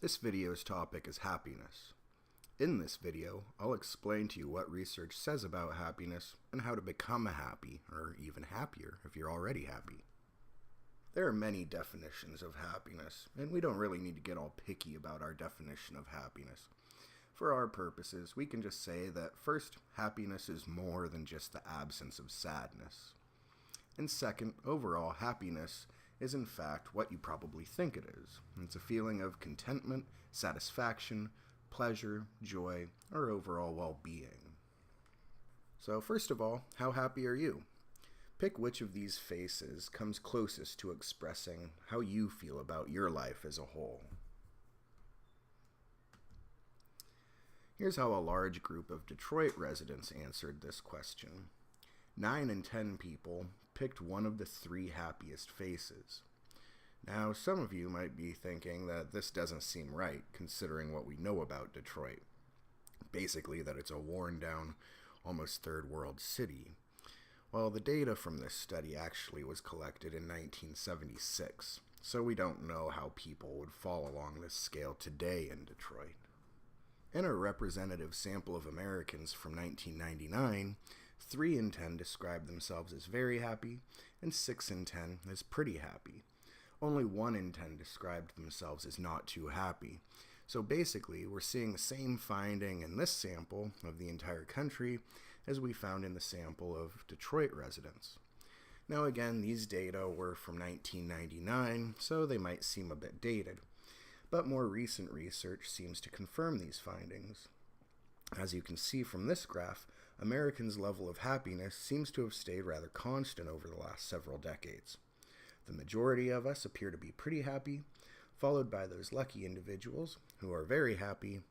This video's topic is happiness. In this video, I'll explain to you what research says about happiness and how to become happy, or even happier if you're already happy. There are many definitions of happiness, and we don't really need to get all picky about our definition of happiness. For our purposes, we can just say that first, happiness is more than just the absence of sadness. And second, overall, happiness is in fact what you probably think it is. It's a feeling of contentment, satisfaction, pleasure, joy, or overall well-being. So first of all, how happy are you? Pick which of these faces comes closest to expressing how you feel about your life as a whole. Here's how a large group of Detroit residents answered this question. 9 in 10 people picked one of the 3 happiest faces. Now, some of you might be thinking that this doesn't seem right, considering what we know about Detroit. Basically, that it's a worn-down, almost third-world city. Well, the data from this study actually was collected in 1976, so we don't know how people would fall along this scale today in Detroit. In a representative sample of Americans from 1999, 3 in 10 described themselves as very happy, and 6 in 10 as pretty happy. Only 1 in 10 described themselves as not too happy. So basically, we're seeing the same finding in this sample of the entire country as we found in the sample of Detroit residents. Now again, these data were from 1999, so they might seem a bit dated. But more recent research seems to confirm these findings. As you can see from this graph, Americans' level of happiness seems to have stayed rather constant over the last several decades. The majority of us appear to be pretty happy, followed by those lucky individuals who are very happy,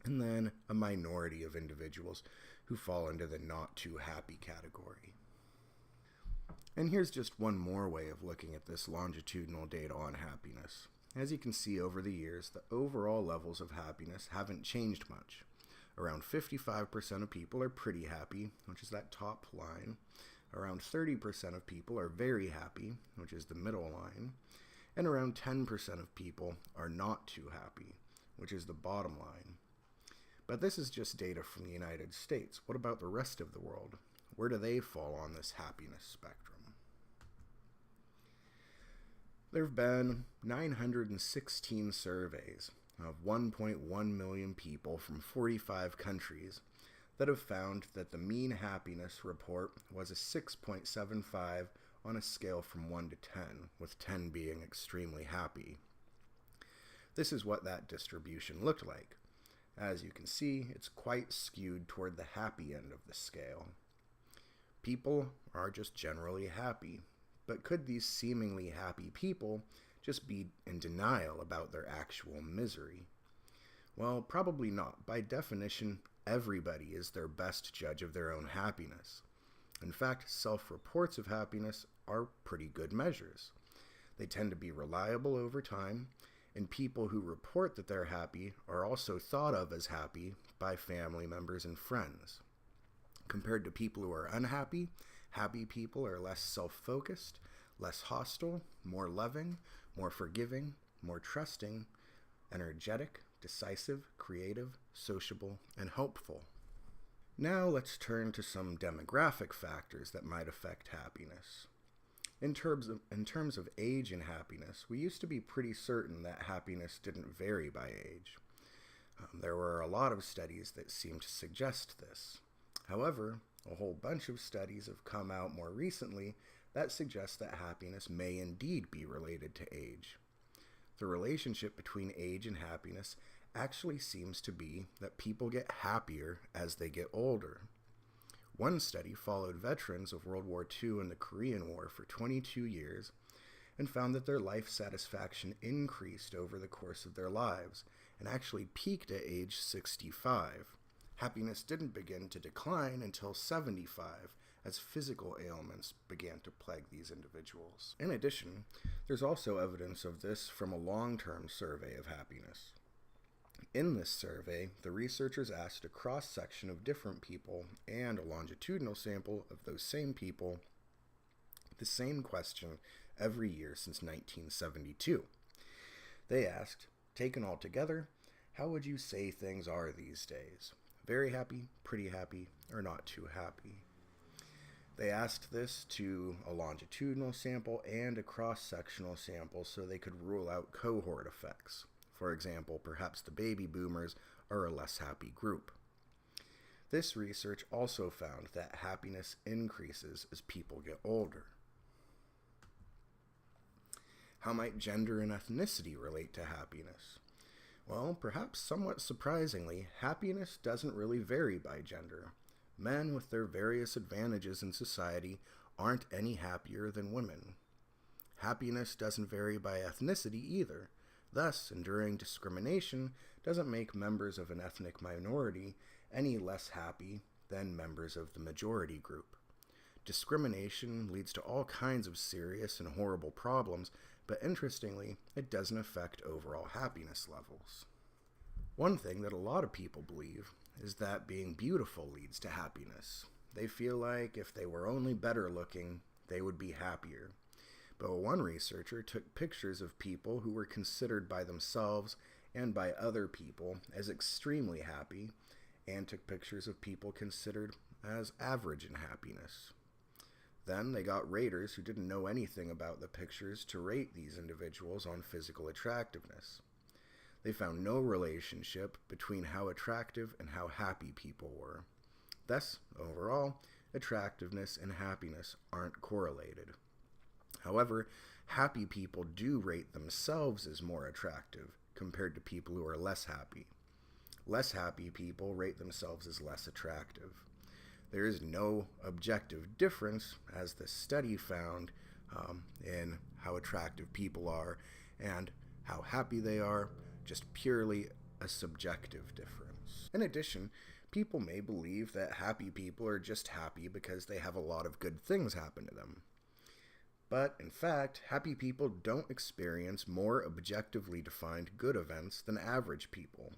and then a minority of individuals who fall into the not too happy category. And here's just one more way of looking at this longitudinal data on happiness. As you can see over the years, the overall levels of happiness haven't changed much. Around 55% of people are pretty happy, which is that top line. Around 30% of people are very happy, which is the middle line. And around 10% of people are not too happy, which is the bottom line. But this is just data from the United States. What about the rest of the world? Where do they fall on this happiness spectrum? There have been 916 surveys of 1.1 million people from 45 countries that have found that the mean happiness report was a 6.75 on a scale from 1 to 10, with 10 being extremely happy. This is what that distribution looked like. As you can see, it's quite skewed toward the happy end of the scale. People are just generally happy. But could these seemingly happy people just be in denial about their actual misery? Well, probably not. By definition, everybody is their best judge of their own happiness. In fact, self-reports of happiness are pretty good measures. They tend to be reliable over time, and people who report that they're happy are also thought of as happy by family members and friends. Compared to people who are unhappy, happy people are less self-focused, less hostile, more loving, more forgiving, more trusting, energetic, decisive, creative, sociable, and hopeful. Now let's turn to some demographic factors that might affect happiness. In terms of age and happiness, we used to be pretty certain that happiness didn't vary by age. There were a lot of studies that seemed to suggest this. However, a whole bunch of studies have come out more recently that suggest that happiness may indeed be related to age. The relationship between age and happiness actually seems to be that people get happier as they get older. One study followed veterans of World War II and the Korean War for 22 years and found that their life satisfaction increased over the course of their lives and actually peaked at age 65. Happiness didn't begin to decline until 75, as physical ailments began to plague these individuals. In addition, there's also evidence of this from a long-term survey of happiness. In this survey, the researchers asked a cross-section of different people and a longitudinal sample of those same people the same question every year since 1972. They asked, Taken all together, how would you say things are these days? Very happy, pretty happy, or not too happy? They asked this to a longitudinal sample and a cross-sectional sample so they could rule out cohort effects. For example, perhaps the baby boomers are a less happy group. This research also found that happiness increases as people get older. How might gender and ethnicity relate to happiness? Well, perhaps somewhat surprisingly, happiness doesn't really vary by gender. Men, with their various advantages in society, aren't any happier than women. Happiness doesn't vary by ethnicity either. Thus, enduring discrimination doesn't make members of an ethnic minority any less happy than members of the majority group. Discrimination leads to all kinds of serious and horrible problems, but interestingly, it doesn't affect overall happiness levels. One thing that a lot of people believe is that being beautiful leads to happiness. They feel like if they were only better looking, they would be happier. But one researcher took pictures of people who were considered by themselves and by other people as extremely happy, and took pictures of people considered as average in happiness. Then they got raters who didn't know anything about the pictures to rate these individuals on physical attractiveness. They found no relationship between how attractive and how happy people were. Thus, overall, attractiveness and happiness aren't correlated. However, happy people do rate themselves as more attractive compared to people who are less happy. Less happy people rate themselves as less attractive. There is no objective difference, as the study found, in how attractive people are and how happy they are, just purely a subjective difference. In addition, people may believe that happy people are just happy because they have a lot of good things happen to them. But, in fact, happy people don't experience more objectively defined good events than average people.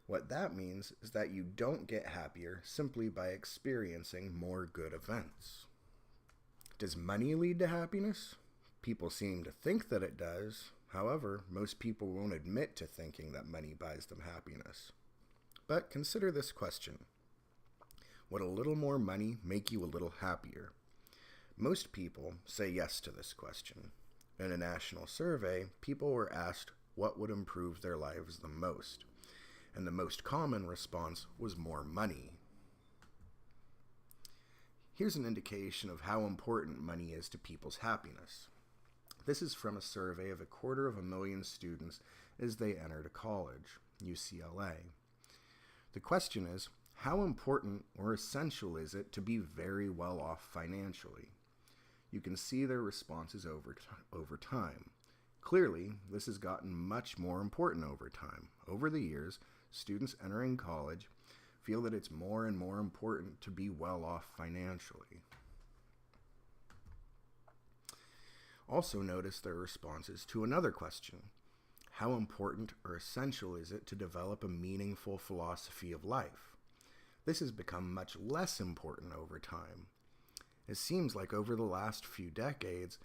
What that means is that you don't get happier simply by experiencing more good events. Does money lead to happiness? People seem to think that it does. However, most people won't admit to thinking that money buys them happiness. But consider this question. Would a little more money make you a little happier? Most people say yes to this question. In a national survey, people were asked what would improve their lives the most. And the most common response was more money. Here's an indication of how important money is to people's happiness. This is from a survey of 250,000 students as they entered a college, UCLA. The question is, how important or essential is it to be very well off financially? You can see their responses over time. Clearly, this has gotten much more important over time. Over the years, students entering college feel that it's more and more important to be well off financially. Also notice their responses to another question. How important or essential is it to develop a meaningful philosophy of life? This has become much less important over time. It seems like over the last few decades,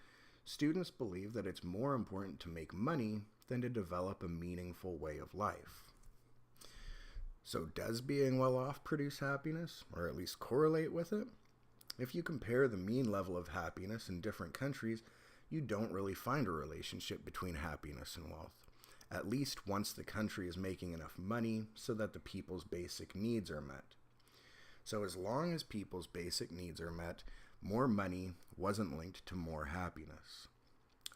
students believe that it's more important to make money than to develop a meaningful way of life. So does being well off produce happiness, or at least correlate with it? If you compare the mean level of happiness in different countries, you don't really find a relationship between happiness and wealth, at least once the country is making enough money so that the people's basic needs are met. So as long as people's basic needs are met, more money wasn't linked to more happiness.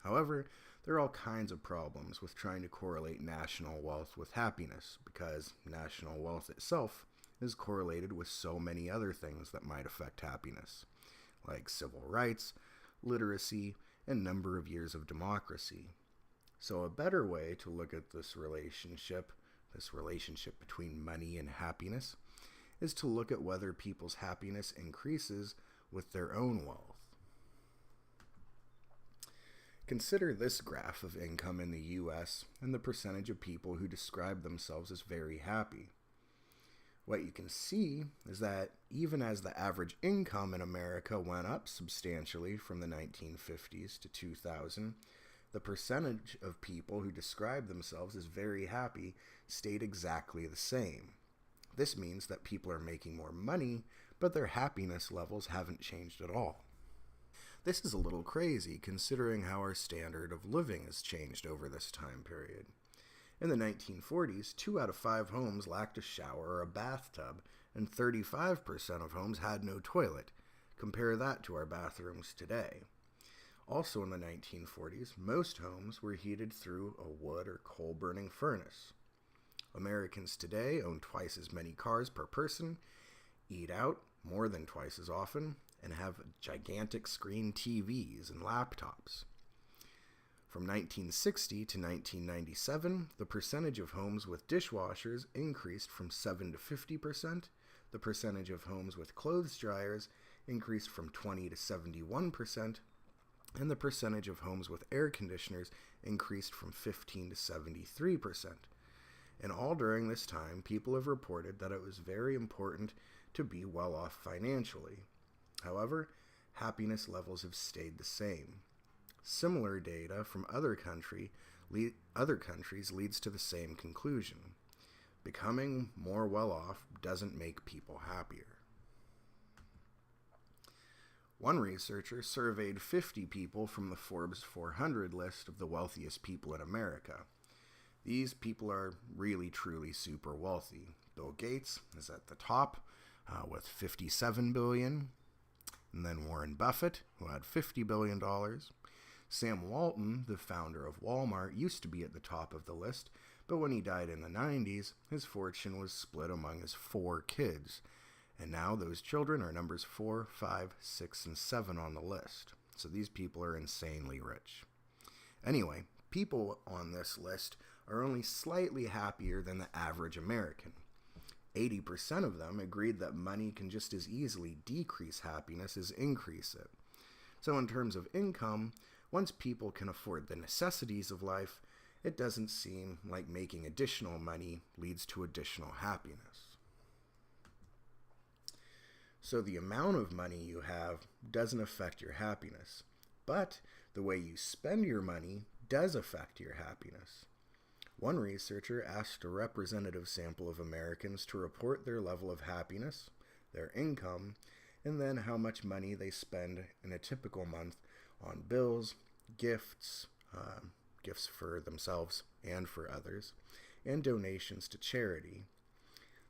However, there are all kinds of problems with trying to correlate national wealth with happiness, because national wealth itself is correlated with so many other things that might affect happiness, like civil rights, literacy, and number of years of democracy. So a better way to look at this relationship between money and happiness, is to look at whether people's happiness increases with their own wealth. Consider this graph of income in the U.S. and the percentage of people who describe themselves as very happy. What you can see is that even as the average income in America went up substantially from the 1950s to 2000, the percentage of people who describe themselves as very happy stayed exactly the same. This means that people are making more money, but their happiness levels haven't changed at all. This is a little crazy considering how our standard of living has changed over this time period. In the 1940s, 2 out of 5 homes lacked a shower or a bathtub, and 35% of homes had no toilet. Compare that to our bathrooms today. Also in the 1940s, most homes were heated through a wood or coal-burning furnace. Americans today own twice as many cars per person, eat out more than twice as often, and have gigantic screen TVs and laptops. From 1960 to 1997, the percentage of homes with dishwashers increased from 7 to 50%, the percentage of homes with clothes dryers increased from 20 to 71%, and the percentage of homes with air conditioners increased from 15 to 73%. And all during this time, people have reported that it was very important to be well off financially. However, happiness levels have stayed the same. Similar data from other countries leads to the same conclusion. Becoming more well off doesn't make people happier. One researcher surveyed 50 people from the Forbes 400 list of the wealthiest people in America. These people are really, truly super wealthy. Bill Gates is at the top with $57 billion. And then Warren Buffett, who had $50 billion. Sam Walton, the founder of Walmart, used to be at the top of the list, but when he died in the 90s, his fortune was split among his 4 kids. And now those children are numbers 4, 5, 6, and 7 on the list. So these people are insanely rich. Anyway, people on this list are only slightly happier than the average American. 80% of them agreed that money can just as easily decrease happiness as increase it. So in terms of income, once people can afford the necessities of life, it doesn't seem like making additional money leads to additional happiness. So the amount of money you have doesn't affect your happiness, but the way you spend your money does affect your happiness. One researcher asked a representative sample of Americans to report their level of happiness, their income, and then how much money they spend in a typical month on bills, gifts for themselves and for others, and donations to charity.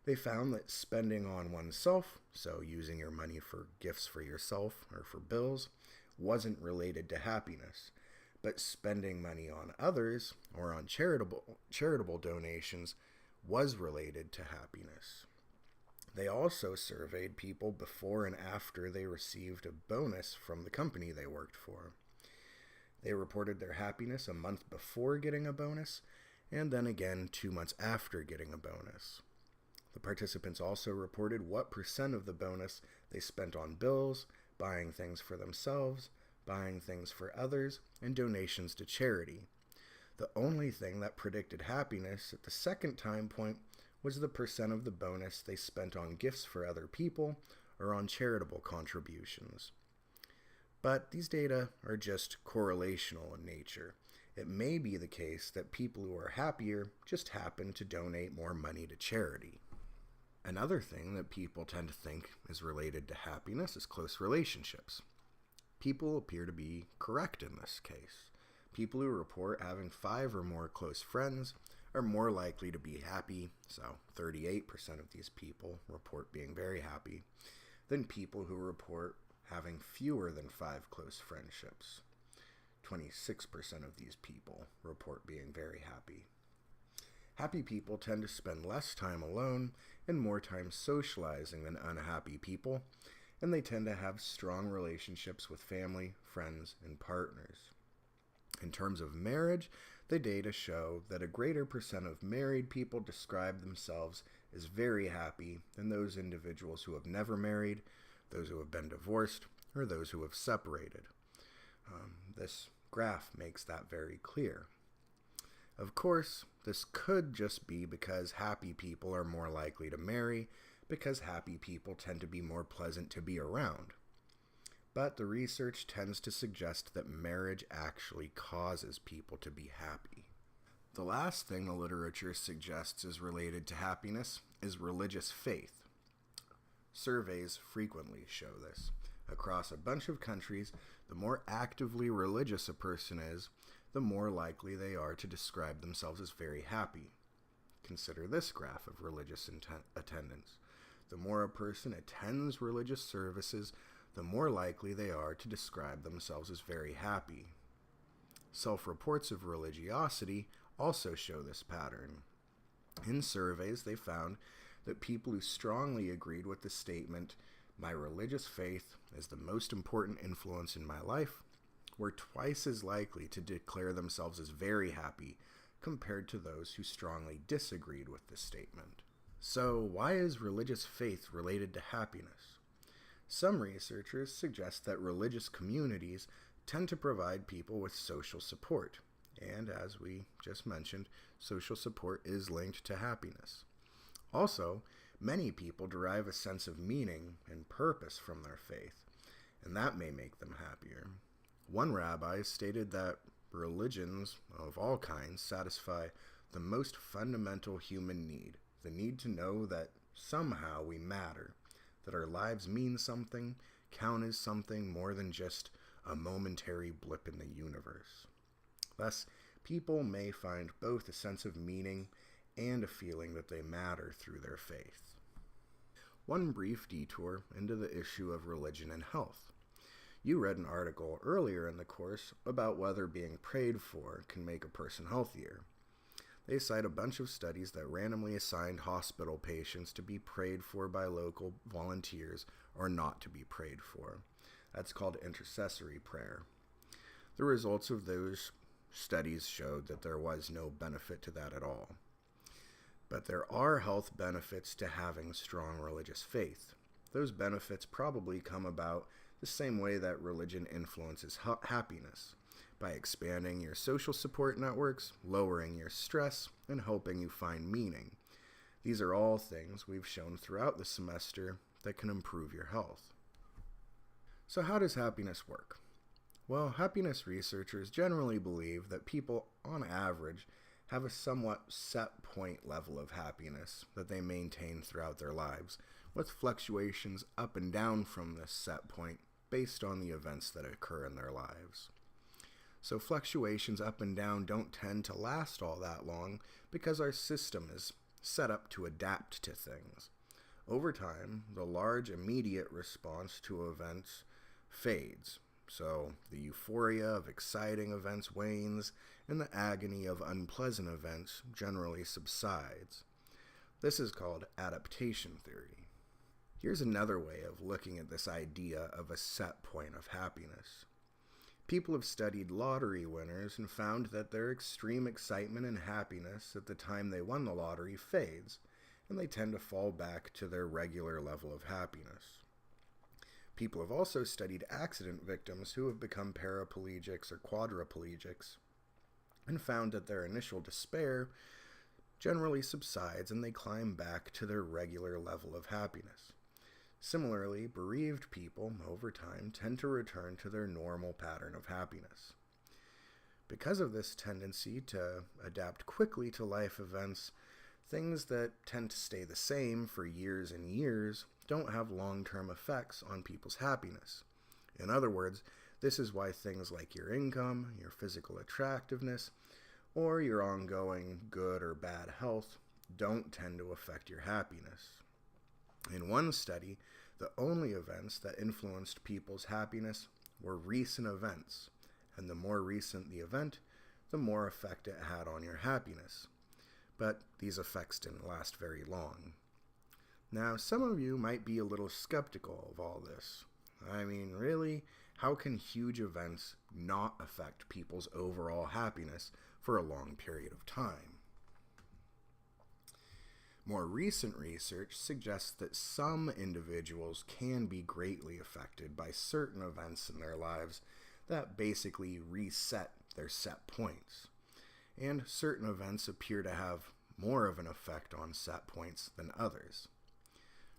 They found that spending on oneself, so using your money for gifts for yourself or for bills, wasn't related to happiness. But spending money on others or on charitable donations was related to happiness. They also surveyed people before and after they received a bonus from the company they worked for. They reported their happiness a month before getting a bonus, and then again 2 months after getting a bonus. The participants also reported what % of the bonus they spent on bills, buying things for themselves, buying things for others, and donations to charity. The only thing that predicted happiness at the second time point was the % of the bonus they spent on gifts for other people or on charitable contributions. But these data are just correlational in nature. It may be the case that people who are happier just happen to donate more money to charity. Another thing that people tend to think is related to happiness is close relationships. People appear to be correct in this case. People who report having 5 or more close friends are more likely to be happy, so 38% of these people report being very happy, than people who report having fewer than 5 close friendships. 26% of these people report being very happy. Happy people tend to spend less time alone and more time socializing than unhappy people, and they tend to have strong relationships with family, friends, and partners. In terms of marriage, the data show that a greater % of married people describe themselves as very happy than those individuals who have never married, those who have been divorced, or those who have separated. This graph makes that very clear. Of course, this could just be because happy people are more likely to marry, because happy people tend to be more pleasant to be around. but the research tends to suggest that marriage actually causes people to be happy. The last thing the literature suggests is related to happiness is religious faith. Surveys frequently show this. Across a bunch of countries, the more actively religious a person is, the more likely they are to describe themselves as very happy. Consider this graph of religious attendance. The more a person attends religious services, the more likely they are to describe themselves as very happy. Self-reports of religiosity also show this pattern. In surveys, they found that people who strongly agreed with the statement, "My religious faith is the most important influence in my life," were twice as likely to declare themselves as very happy compared to those who strongly disagreed with the statement. So, why is religious faith related to happiness? Some researchers suggest that religious communities tend to provide people with social support, and as we just mentioned, social support is linked to happiness. Also, many people derive a sense of meaning and purpose from their faith, and that may make them happier. One rabbi stated that religions of all kinds satisfy the most fundamental human need, the need to know that somehow we matter, that our lives mean something, count as something more than just a momentary blip in the universe. Thus, people may find both a sense of meaning and a feeling that they matter through their faith. One brief detour into the issue of religion and health. You read an article earlier in the course about whether being prayed for can make a person healthier. They cite a bunch of studies that randomly assigned hospital patients to be prayed for by local volunteers or not to be prayed for. That's called intercessory prayer. The results of those studies showed that there was no benefit to that at all. But there are health benefits to having strong religious faith. Those benefits probably come about the same way that religion influences happiness, by expanding your social support networks, lowering your stress, and helping you find meaning. These are all things we've shown throughout the semester that can improve your health. So how does happiness work? Well, happiness researchers generally believe that people, on average, have a somewhat set point level of happiness that they maintain throughout their lives, with fluctuations up and down from this set point based on the events that occur in their lives. So fluctuations up and down don't tend to last all that long because our system is set up to adapt to things. Over time, the large immediate response to events fades. So the euphoria of exciting events wanes, and the agony of unpleasant events generally subsides. This is called adaptation theory. Here's another way of looking at this idea of a set point of happiness. People have studied lottery winners and found that their extreme excitement and happiness at the time they won the lottery fades, and they tend to fall back to their regular level of happiness. People have also studied accident victims who have become paraplegics or quadriplegics and found that their initial despair generally subsides and they climb back to their regular level of happiness. Similarly, bereaved people, over time, tend to return to their normal pattern of happiness. Because of this tendency to adapt quickly to life events, things that tend to stay the same for years and years don't have long-term effects on people's happiness. In other words, this is why things like your income, your physical attractiveness, or your ongoing good or bad health don't tend to affect your happiness. In one study, the only events that influenced people's happiness were recent events, and the more recent the event, the more effect it had on your happiness. But these effects didn't last very long. Now, some of you might be a little skeptical of all this. I mean, really? How can huge events not affect people's overall happiness for a long period of time? More recent research suggests that some individuals can be greatly affected by certain events in their lives that basically reset their set points. And certain events appear to have more of an effect on set points than others.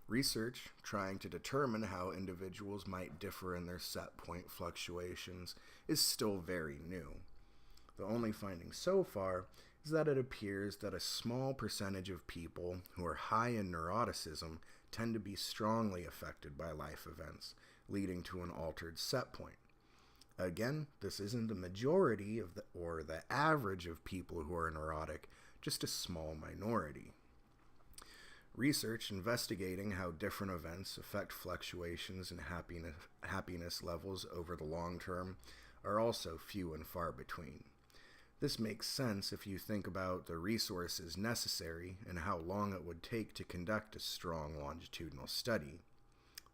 Research trying to determine how individuals might differ in their set point fluctuations is still very new. The only finding so far is that it appears that a small percentage of people who are high in neuroticism tend to be strongly affected by life events, leading to an altered set point. Again, this isn't the majority or the average of people who are neurotic, just a small minority. Research investigating how different events affect fluctuations in happiness levels over the long term are also few and far between. This makes sense if you think about the resources necessary and how long it would take to conduct a strong longitudinal study.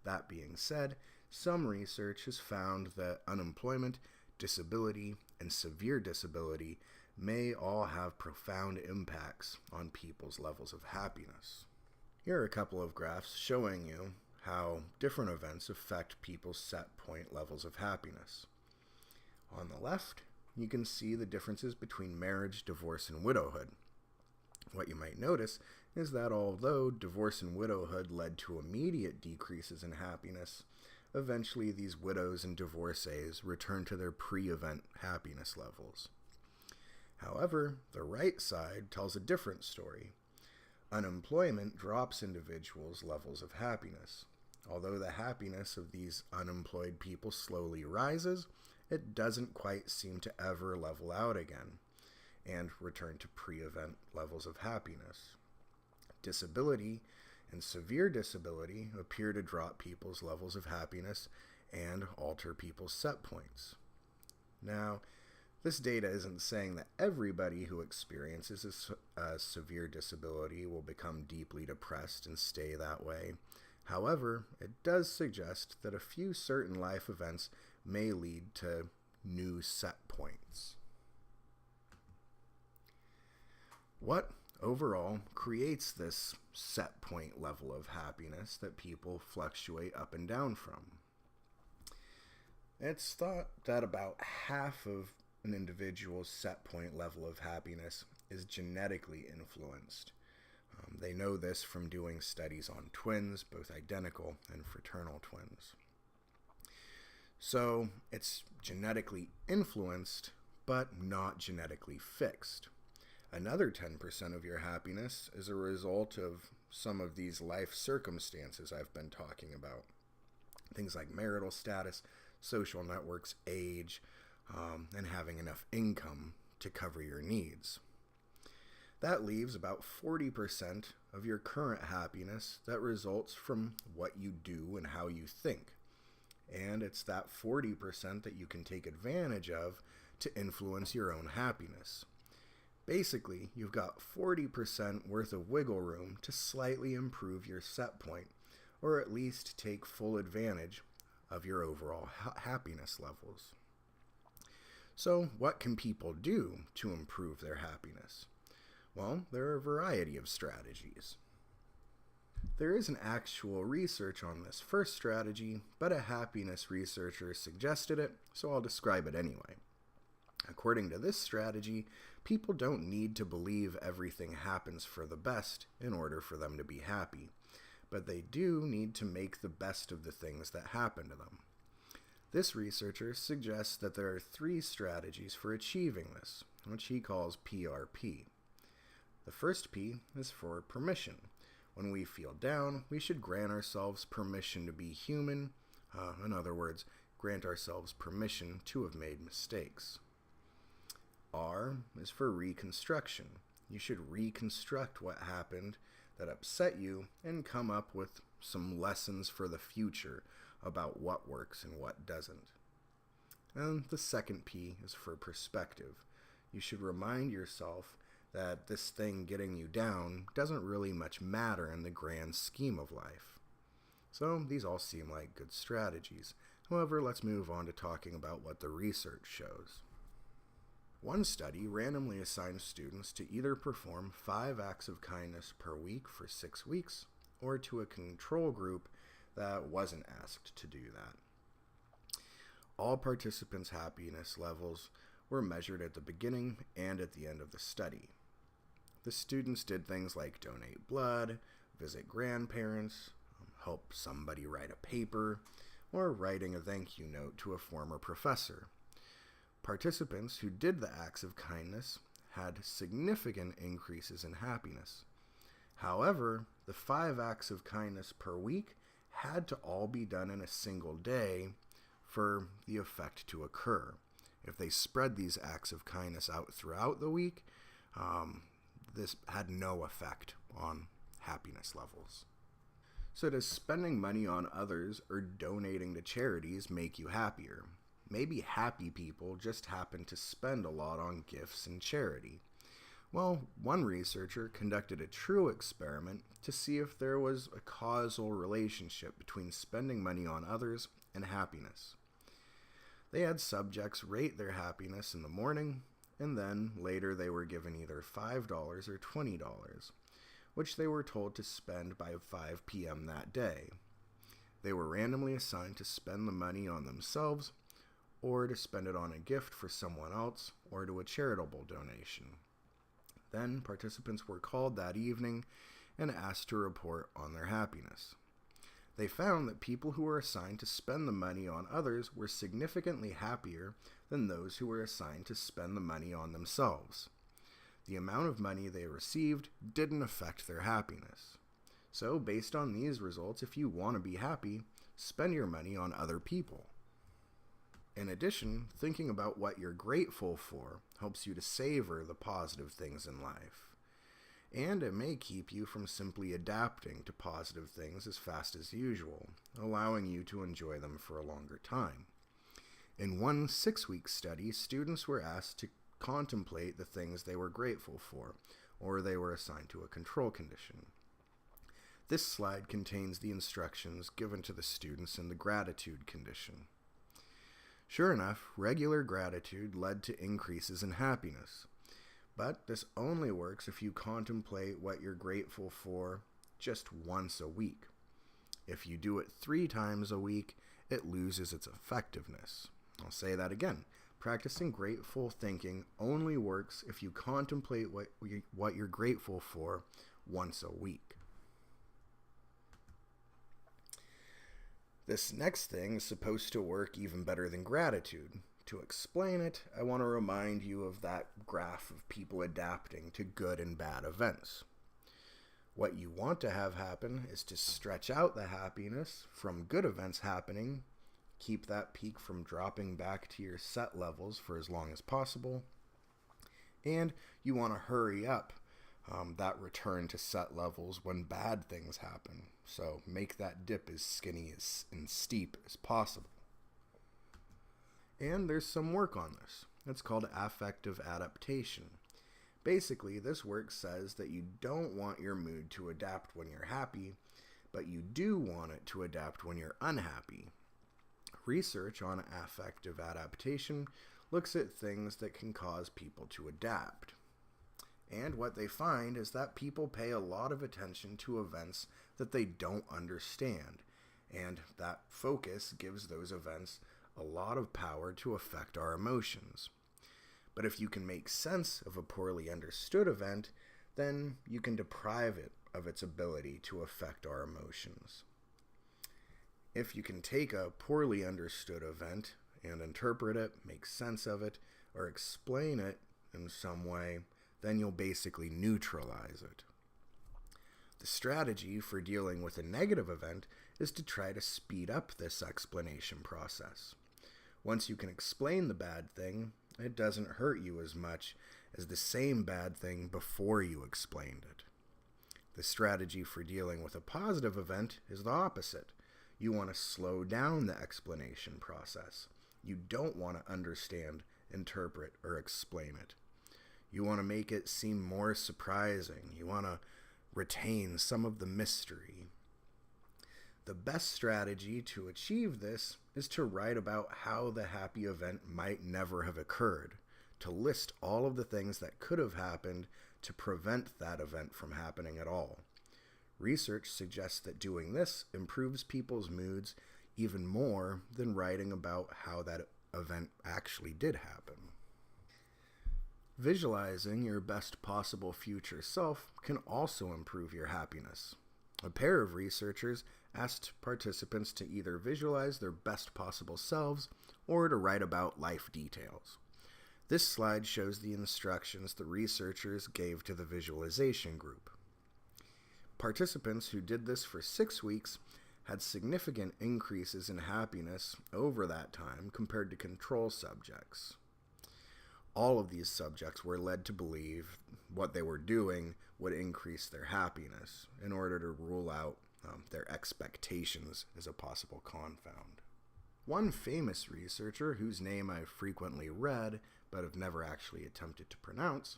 That being said, some research has found that unemployment, disability, and severe disability may all have profound impacts on people's levels of happiness. Here are a couple of graphs showing you how different events affect people's set point levels of happiness. On the left, you can see the differences between marriage, divorce, and widowhood. What you might notice is that although divorce and widowhood led to immediate decreases in happiness, eventually these widows and divorcees return to their pre-event happiness levels. However, the right side tells a different story. Unemployment drops individuals' levels of happiness. Although the happiness of these unemployed people slowly rises, it doesn't quite seem to ever level out again and return to pre-event levels of happiness. Disability and severe disability appear to drop people's levels of happiness and alter people's set points. Now, this data isn't saying that everybody who experiences a severe disability will become deeply depressed and stay that way. However, it does suggest that a few certain life events may lead to new set points. What overall creates this set point level of happiness that people fluctuate up and down from? It's thought that about half of an individual's set point level of happiness is genetically influenced. They know this from doing studies on twins, both identical and fraternal twins. So it's genetically influenced, but not genetically fixed. Another 10% of your happiness is a result of some of these life circumstances I've been talking about. Things like marital status, social networks, age, and having enough income to cover your needs. That leaves about 40% of your current happiness that results from what you do and how you think. And it's that 40% that you can take advantage of to influence your own happiness. Basically, you've got 40% worth of wiggle room to slightly improve your set point, or at least take full advantage of your overall happiness levels. So, what can people do to improve their happiness? Well, there are a variety of strategies. There isn't actual research on this first strategy, but a happiness researcher suggested it, so I'll describe it anyway. According to this strategy, people don't need to believe everything happens for the best in order for them to be happy, but they do need to make the best of the things that happen to them. This researcher suggests that there are 3 strategies for achieving this, which he calls PRP. The first P is for permission. When we feel down, we should grant ourselves permission to be human. In other words, grant ourselves permission to have made mistakes. R is for reconstruction. You should reconstruct what happened that upset you and come up with some lessons for the future about what works and what doesn't. And the second P is for perspective. You should remind yourself that this thing getting you down doesn't really much matter in the grand scheme of life. So these all seem like good strategies. However, let's move on to talking about what the research shows. One study randomly assigned students to either perform 5 acts of kindness per week for 6 weeks, or to a control group that wasn't asked to do that. All participants' happiness levels were measured at the beginning and at the end of the study. The students did things like donate blood, visit grandparents, help somebody write a paper, or writing a thank you note to a former professor. Participants who did the acts of kindness had significant increases in happiness. However, the 5 acts of kindness per week had to all be done in a single day for the effect to occur. If they spread these acts of kindness out throughout the week, this had no effect on happiness levels. So does spending money on others or donating to charities make you happier? Maybe happy people just happen to spend a lot on gifts and charity. Well, one researcher conducted a true experiment to see if there was a causal relationship between spending money on others and happiness. They had subjects rate their happiness in the morning, and then later they were given either $5 or $20, which they were told to spend by 5 p.m. that day. They were randomly assigned to spend the money on themselves, or to spend it on a gift for someone else, or to a charitable donation. Then participants were called that evening and asked to report on their happiness. They found that people who were assigned to spend the money on others were significantly happier than those who were assigned to spend the money on themselves. The amount of money they received didn't affect their happiness. So, based on these results, if you want to be happy, spend your money on other people. In addition, thinking about what you're grateful for helps you to savor the positive things in life. And it may keep you from simply adapting to positive things as fast as usual, allowing you to enjoy them for a longer time. In one 6-week study, students were asked to contemplate the things they were grateful for, or they were assigned to a control condition. This slide contains the instructions given to the students in the gratitude condition. Sure enough, regular gratitude led to increases in happiness. But this only works if you contemplate what you're grateful for just once a week. If you do it 3 times a week, it loses its effectiveness. I'll say that again. Practicing grateful thinking only works if you contemplate what you're grateful for once a week. This next thing is supposed to work even better than gratitude. To explain it, I want to remind you of that graph of people adapting to good and bad events. What you want to have happen is to stretch out the happiness from good events happening, keep that peak from dropping back to your set levels for as long as possible, and you want to hurry up that return to set levels when bad things happen. So make that dip as skinny and steep as possible. And there's some work on this. It's called affective adaptation. Basically, this work says that you don't want your mood to adapt when you're happy, but you do want it to adapt when you're unhappy. Research on affective adaptation looks at things that can cause people to adapt. And what they find is that people pay a lot of attention to events that they don't understand, and that focus gives those events a lot of power to affect our emotions. But if you can make sense of a poorly understood event, then you can deprive it of its ability to affect our emotions. If you can take a poorly understood event and interpret it, make sense of it, or explain it in some way, then you'll basically neutralize it. The strategy for dealing with a negative event is to try to speed up this explanation process. Once you can explain the bad thing, it doesn't hurt you as much as the same bad thing before you explained it. The strategy for dealing with a positive event is the opposite. You want to slow down the explanation process. You don't want to understand, interpret, or explain it. You want to make it seem more surprising. You want to retain some of the mystery. The best strategy to achieve this is to write about how the happy event might never have occurred, to list all of the things that could have happened to prevent that event from happening at all. Research suggests that doing this improves people's moods even more than writing about how that event actually did happen. Visualizing your best possible future self can also improve your happiness. A pair of researchers asked participants to either visualize their best possible selves or to write about life details. This slide shows the instructions the researchers gave to the visualization group. Participants who did this for 6 weeks had significant increases in happiness over that time compared to control subjects. All of these subjects were led to believe what they were doing would increase their happiness in order to rule out their expectations as a possible confound. One famous researcher, whose name I've frequently read but have never actually attempted to pronounce,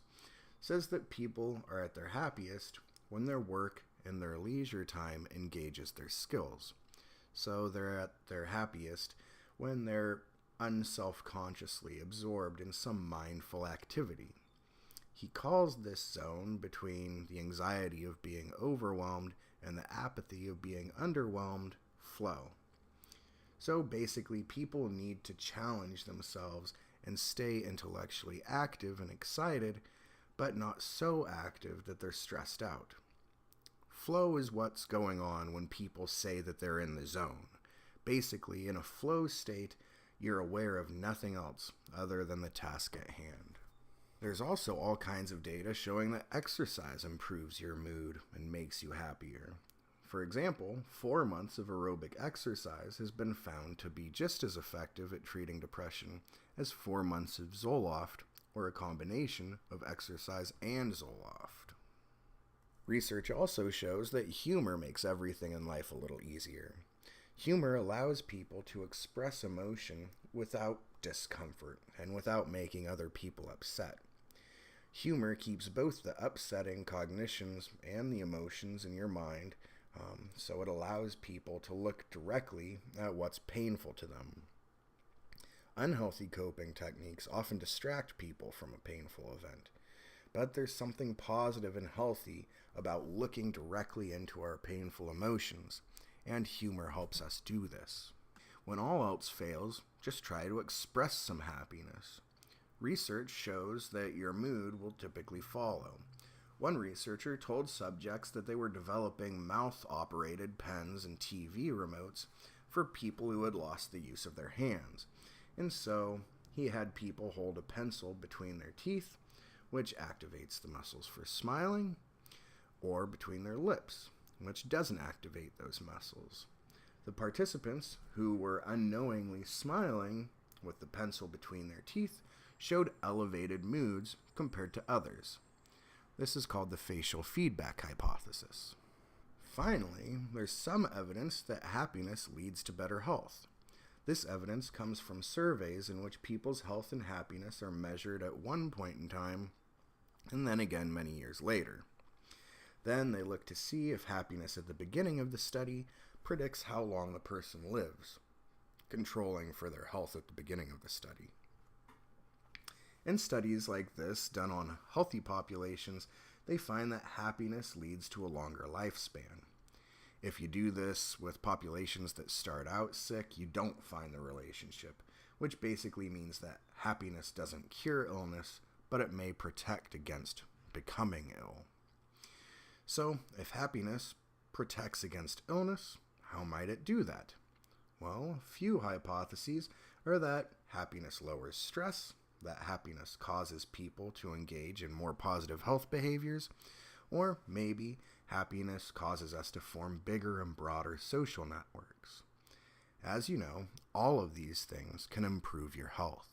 says that people are at their happiest when their work and their leisure time engages their skills. So they're at their happiest when they're unselfconsciously absorbed in some mindful activity. He calls this zone between the anxiety of being overwhelmed and the apathy of being underwhelmed flow. So basically, people need to challenge themselves and stay intellectually active and excited, but not so active that they're stressed out. Flow is what's going on when people say that they're in the zone. Basically, in a flow state, you're aware of nothing else other than the task at hand. There's also all kinds of data showing that exercise improves your mood and makes you happier. For example, 4 months of aerobic exercise has been found to be just as effective at treating depression as 4 months of Zoloft, or a combination of exercise and Zoloft. Research also shows that humor makes everything in life a little easier. Humor allows people to express emotion without discomfort and without making other people upset. Humor keeps both the upsetting cognitions and the emotions in your mind, so it allows people to look directly at what's painful to them. Unhealthy coping techniques often distract people from a painful event, but there's something positive and healthy about looking directly into our painful emotions, and humor helps us do this. When all else fails, just try to express some happiness. Research shows that your mood will typically follow. One researcher told subjects that they were developing mouth-operated pens and TV remotes for people who had lost the use of their hands. And so, he had people hold a pencil between their teeth, which activates the muscles for smiling, or between their lips, which doesn't activate those muscles. The participants, who were unknowingly smiling with the pencil between their teeth, showed elevated moods compared to others. This is called the facial feedback hypothesis. Finally, there's some evidence that happiness leads to better health. This evidence comes from surveys in which people's health and happiness are measured at one point in time, and then again many years later. Then they look to see if happiness at the beginning of the study predicts how long the person lives, controlling for their health at the beginning of the study. In studies like this, done on healthy populations, they find that happiness leads to a longer lifespan. If you do this with populations that start out sick, you don't find the relationship, which basically means that happiness doesn't cure illness, but it may protect against becoming ill. So, if happiness protects against illness, how might it do that? Well, a few hypotheses are that happiness lowers stress, that happiness causes people to engage in more positive health behaviors, or maybe happiness causes us to form bigger and broader social networks. As you know, all of these things can improve your health.